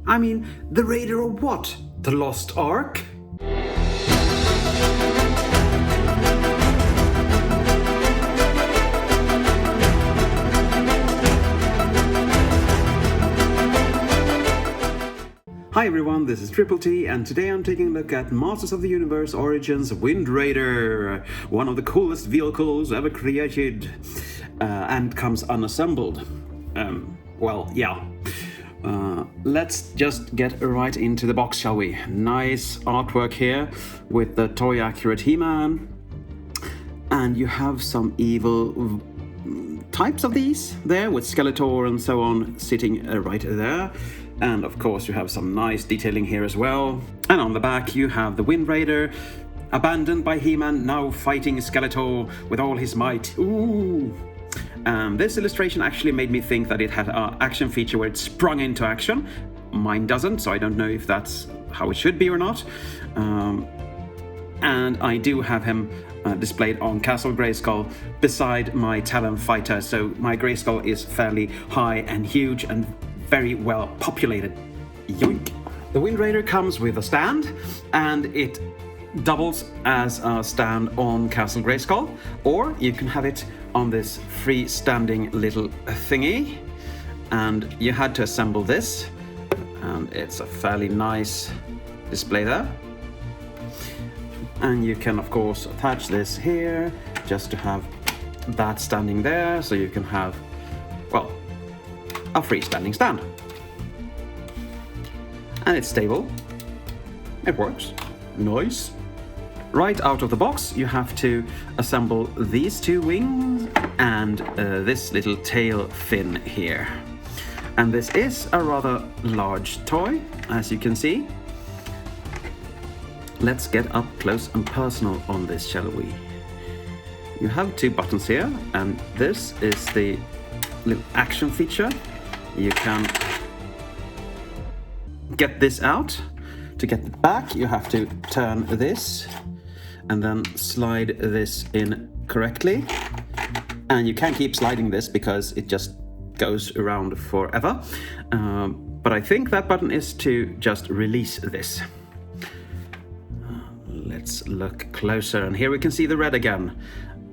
I mean, the Raider of what? The Lost Ark? Hi everyone, this is Triple T, and today I'm taking a look at Masters of the Universe Origins Wind Raider, one of the coolest vehicles ever created, and comes unassembled. Let's just get right into the box, shall we? Nice artwork here with the toy accurate He-Man, and you have some evil types of these there with Skeletor and so on sitting right there. And of course you have some nice detailing here as well. And on the back you have the Wind Raider, abandoned by He-Man, now fighting Skeletor with all his might. Ooh! This illustration actually made me think that it had an action feature where it sprung into action. Mine doesn't, so I don't know if that's how it should be or not. And I do have him displayed on Castle Grayskull beside my Talon Fighter, so my Grayskull is fairly high and huge and very well populated. Yoink! The Wind Raider comes with a stand, and it doubles as a stand on Castle Grayskull, or you can have it on this freestanding little thingy. And you had to assemble this, and it's a fairly nice display there. And you can of course attach this here just to have that standing there, so you can have, well, a freestanding stand. And it's stable. It works. Nice. Right out of the box, you have to assemble these two wings and this little tail fin here. And this is a rather large toy, as you can see. Let's get up close and personal on this, shall we? You have two buttons here, and this is the little action feature. You can get this out. To get it back, you have to turn this and then slide this in correctly. And you can't keep sliding this because it just goes around forever. But I think that button is to just release this. Let's look closer, and here we can see the red again,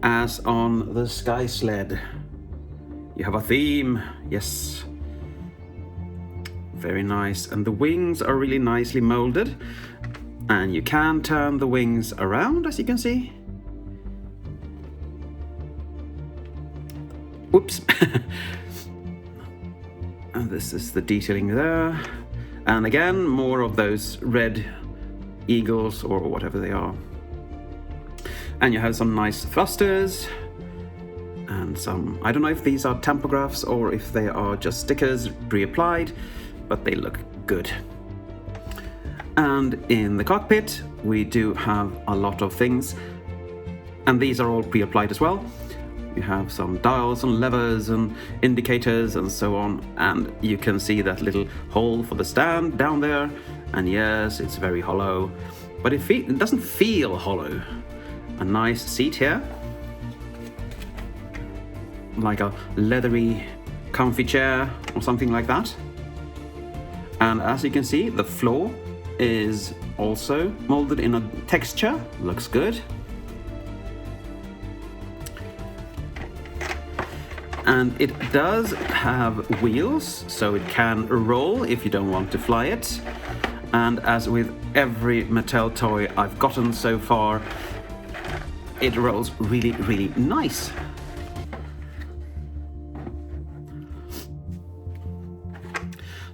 as on the Sky Sled. You have a theme, yes. Very nice, and the wings are really nicely molded, and you can turn the wings around, as you can see. Whoops. And this is the detailing there, and again more of those red eagles or whatever they are. And you have some nice thrusters and some, I don't know if these are tampographs or if they are just stickers pre-applied, but they look good. And in the cockpit we do have a lot of things, and these are all pre-applied as well. You have some dials and levers and indicators and so on, and you can see that little hole for the stand down there, and yes, it's very hollow, but it doesn't feel hollow. A nice seat here, like a leathery comfy chair or something like that. And as you can see, the floor is also molded in a texture, looks good. And it does have wheels, so it can roll if you don't want to fly it. And as with every Mattel toy I've gotten so far, it rolls really, really nice.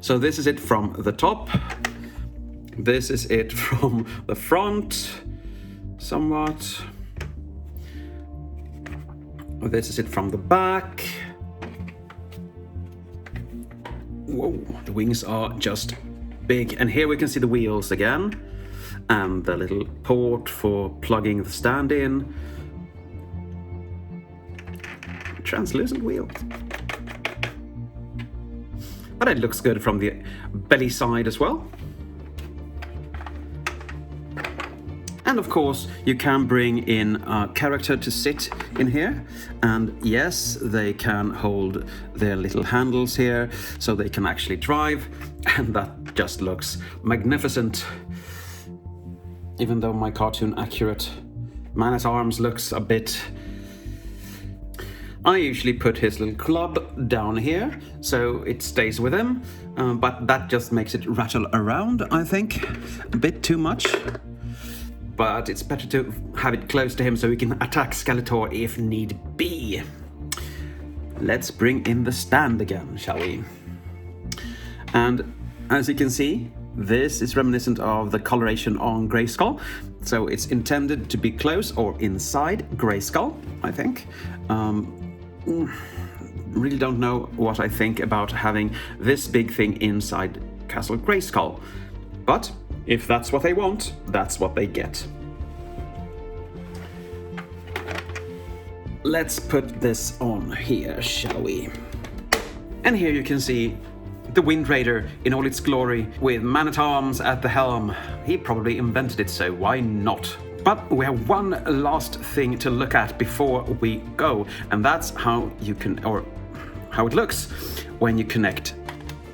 So this is it from the top. This is it from the front, somewhat. This is it from the back. Whoa, the wings are just big. And here we can see the wheels again, and the little port for plugging the stand in. Translucent wheels. But it looks good from the belly side as well. And of course, you can bring in a character to sit in here. And yes, they can hold their little handles here, so they can actually drive. And that just looks magnificent. Even though my cartoon accurate man-at-arms looks a bit... I usually put his little club down here, so it stays with him. But that just makes it rattle around, I think, a bit too much. But it's better to have it close to him so he can attack Skeletor if need be. Let's bring in the stand again, shall we? And as you can see, this is reminiscent of the coloration on Grayskull. So it's intended to be close or inside Grayskull, I think. Really don't know what I think about having this big thing inside Castle Grayskull. But if that's what they want, that's what they get. Let's put this on here, shall we? And here you can see the Wind Raider in all its glory with man-at-arms at the helm. He probably invented it, so why not? But we have one last thing to look at before we go, and that's how you can, or how it looks when you connect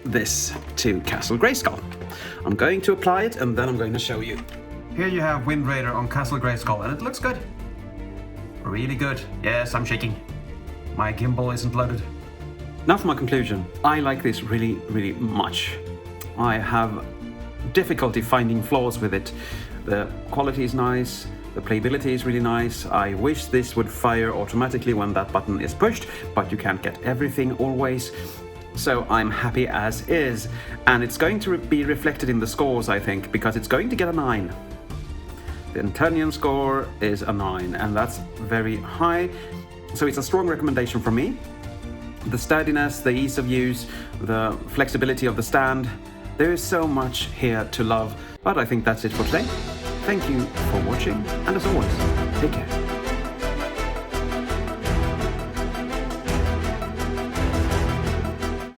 this to Castle Grayskull. I'm going to apply it and then I'm going to show you. Here you have Wind Raider on Castle Grayskull, and it looks good. Really good. Yes, I'm shaking. My gimbal isn't loaded. Now for my conclusion. I like this really, really much. I have difficulty finding flaws with it. The quality is nice, the playability is really nice. I wish this would fire automatically when that button is pushed, but you can't get everything always. So I'm happy as is. And it's going to be reflected in the scores, I think, because it's going to get a 9. The Antonyan score is a 9, and that's very high. So it's a strong recommendation from me. The sturdiness, the ease of use, the flexibility of the stand. There is so much here to love, but I think that's it for today. Thank you for watching, and as always, take care.